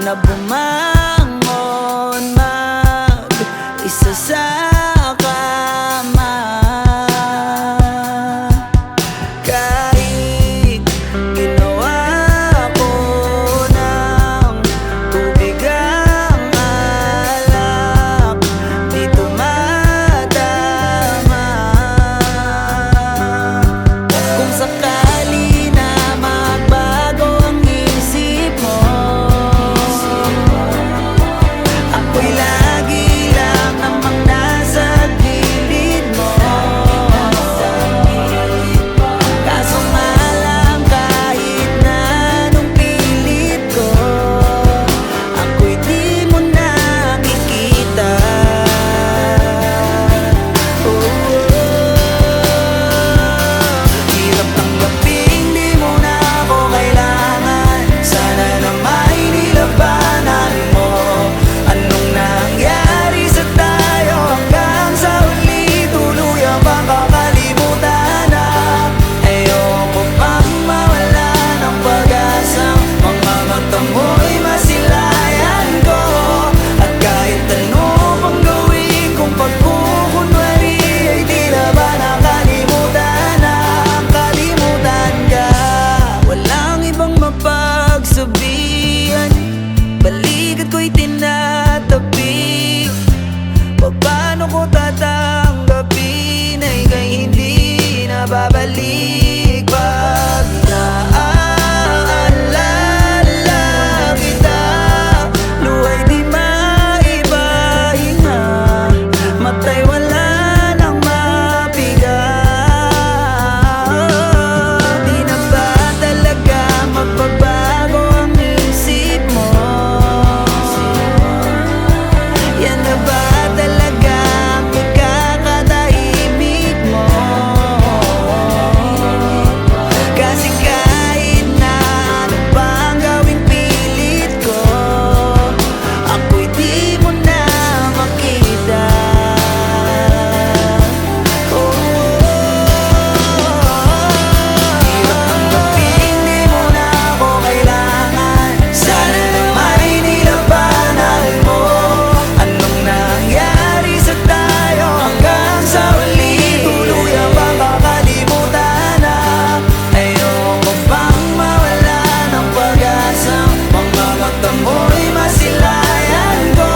na bumangon mag-isa sa kama. Kahit ginawa ko ng tubig ang alak, di tumatama. Kung sakali na magbago ang isip mo, ako'y lagi lang namang nasa gilid mo. Kaso nga lang, kahit na anong pilit ko, ako'y di mo nakikita. Hirap tanggapin, di mo na ako kailangan. Sana na may nilabanan mo. Anong nangyari sa tayo hanggang sa huli? Tuluyan bang kakalimutan na? Ayoko pang mawala ng pag-asa. Mga mata mo'y masilayan ko. At kahit ano pang gawin kong pagkukunwari, ay di na ba nakalimutan na? Kalimutan ka, walang ibang mapagsabihan. Balikat ko'y tinatabi. Paano ko tatanggapin ay kay hindi na babalik? Pag naaalala kita, luhay di maipahinga, matay wala nang mapiga. Di na ba talaga magbabago ang isip mo? Yan na ba talaga ang ikakatahimik mo? Kasi kahit na ano pang gawing pilit ko, ako'y di mo na makita. Hirap tanggapin, di mo na ako kailangan. Sana na may nilabanan mo. Anong nangyari sa tayo hanggang sa huli? Tuluyan bang kakalimutan na? Ayoko pang mawala ng pag-asa. Mga mata mo'y masilayan ko.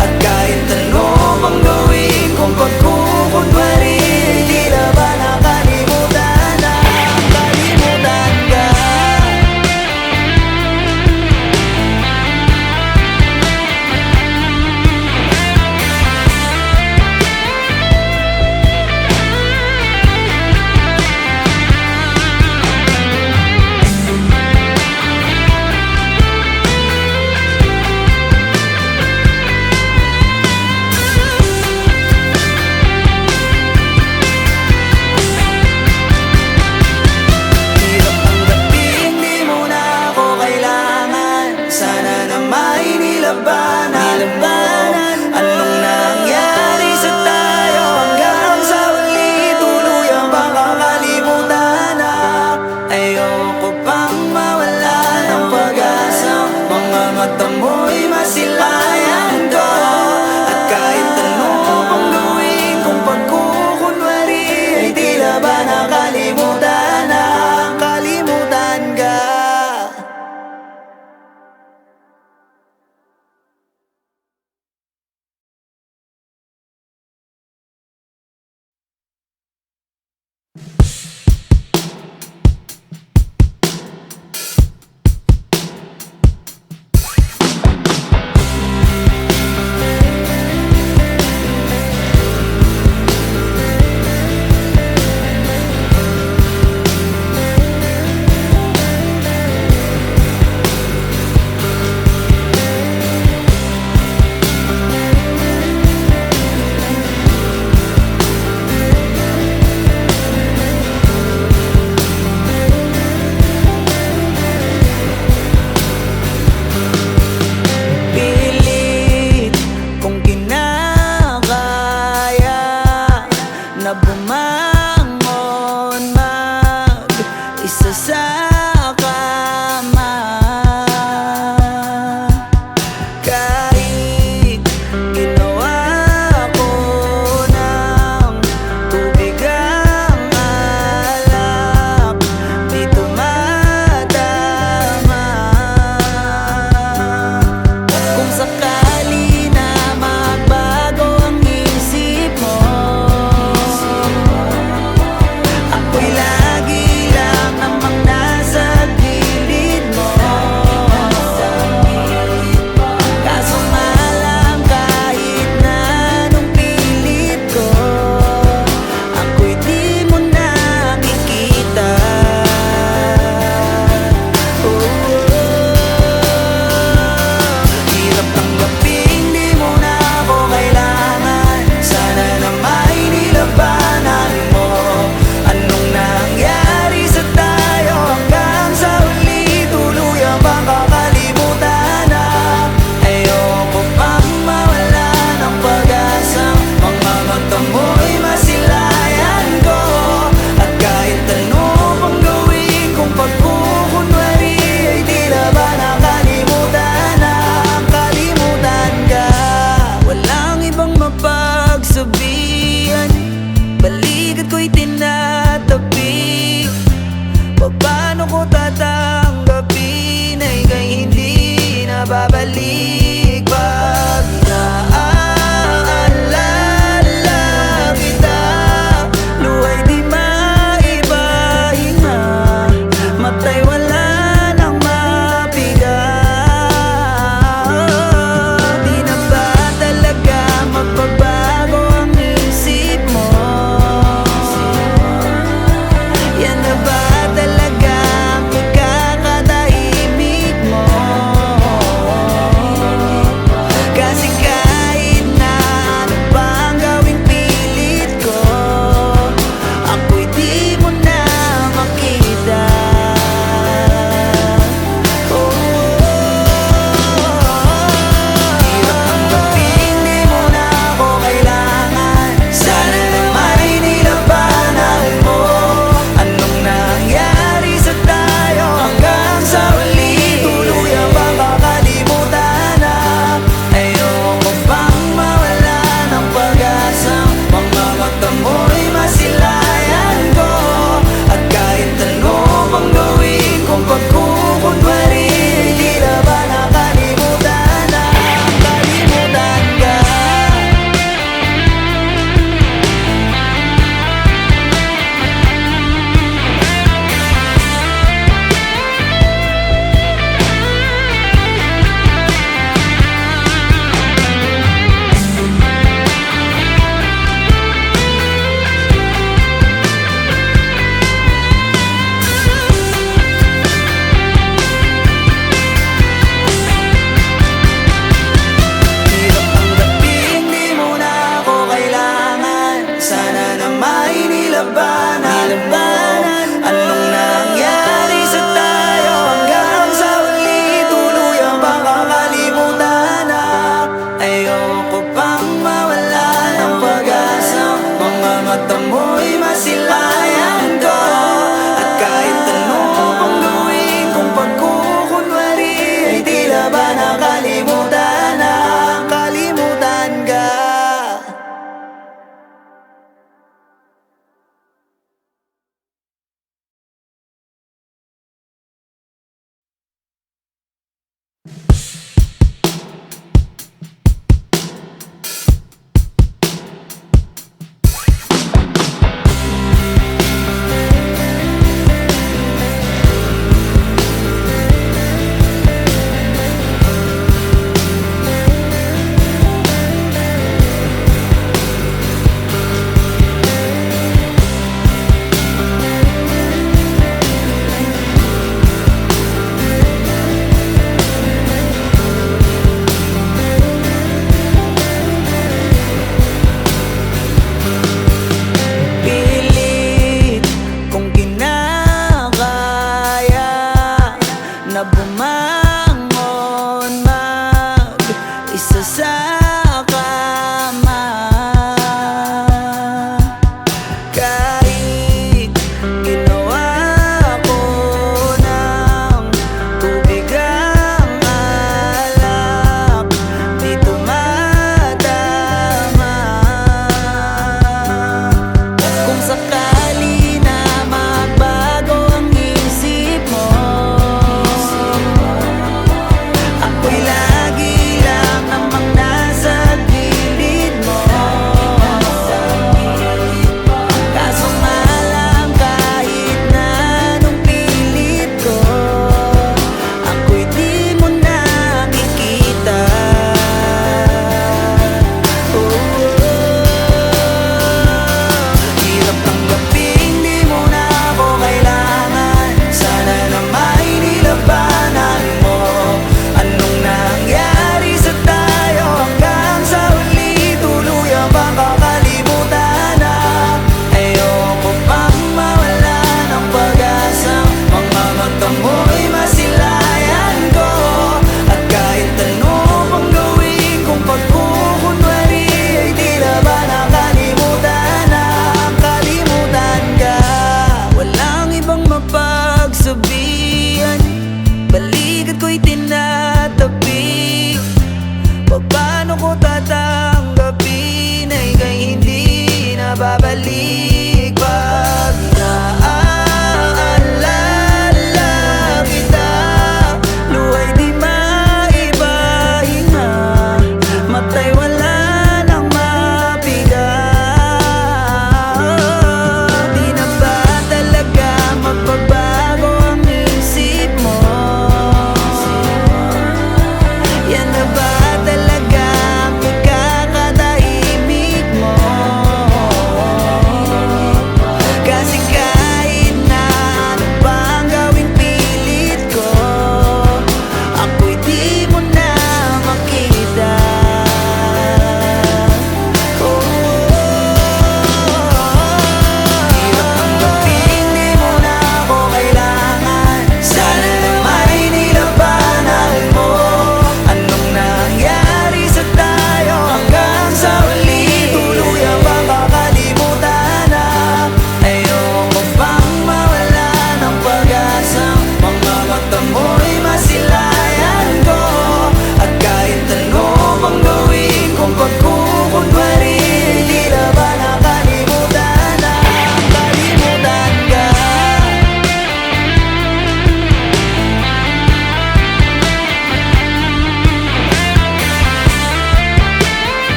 At kahit ano pang gawin kong pagkukunwari, di na ba nakalimutan na? Kalimutan ka. Hirap tanggapin, di mo na ako kailangan. Sana na may nilabanan mo. Anong nangyari sa tayo hanggang sa huli? Tuluyan bang kakalimutan na? Ayoko pang mawala ng pag-asa. Mga mata mo'y masilayan